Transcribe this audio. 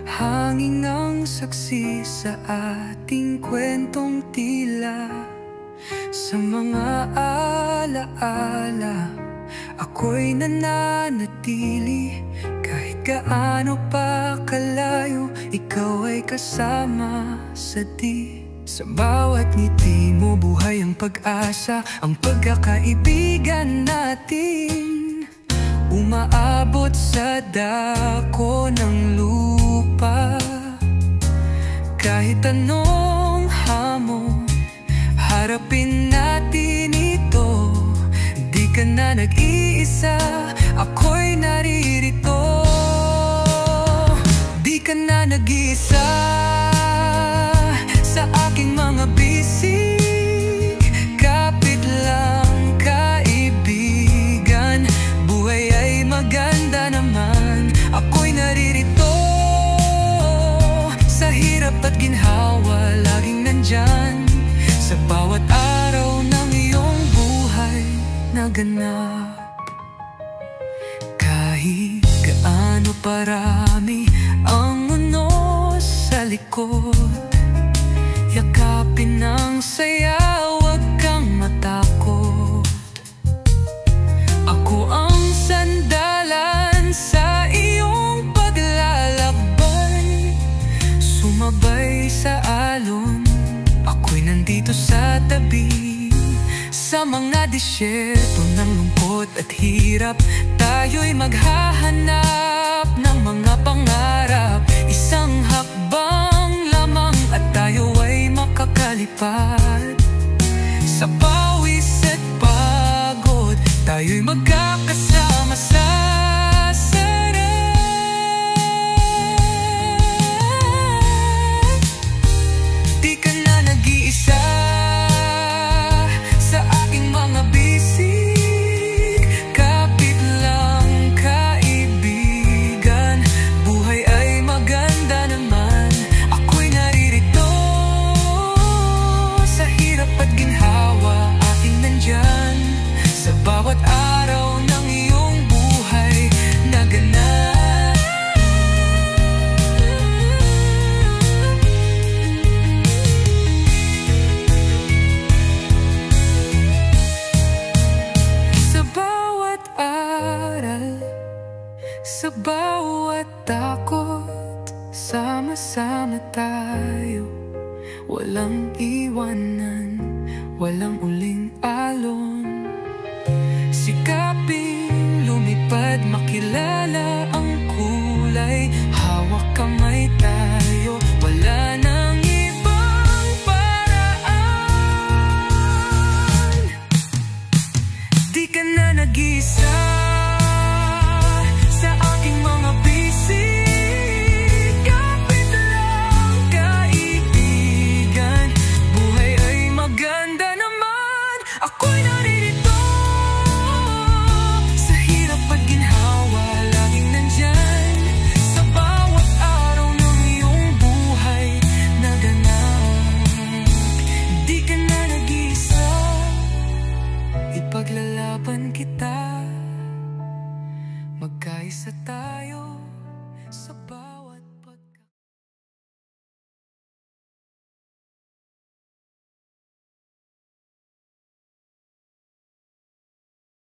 Hangin ang saksi sa ating kwentong tila. Sa mga alaala, ako'y nananatili. Kahit gaano pa kalayo, ikaw ay kasama sa di. Sa bawat ngiti mo, buhay ang pag-asa. Ang pagkakaibigan natin umaabot sa dako ng lupa. Kahit anong hamon, harapin natin ito. Di ka na nag-iisa, ako'y naririto. Di ka na nag-iisa sa aking mga bisig. Kapit lang, kaibigan. Buhay ay maganda naman, ako'y naririto. Sa hirap at ginhawa, laging nandyan. Sa bawat araw ng iyong buhay na ganap. Kahit gaano parami ang unos sa likod, yakapin ang saya, huwag kang matakot. Ako ang sandalan sa iyong paglalakbay. Sumabay sa alon, ako'y nandito sa tabi. Sa mga disyerto ng lungkot at hirap, tayo'y maghahanap ng mga pangarap. Isang hakbang lamang at tayo ay makakalipad. Sa pawis at pagod, tayo'y magkakasama sa sarap. Di ka na nag-iisa sa aking mga bisig. Kapit lang, kaibigan. Buhay ay maganda naman, ako'y naririto. Sa hirap at ginhawa, aking nandyan. Sa bawat araw ng iyong buhay na ganap. Sa bawat aral, sa bawat takot, sama-sama tayo. Walang iwanan, walang uling alon. Sikaping lumipad, makilala ang kulay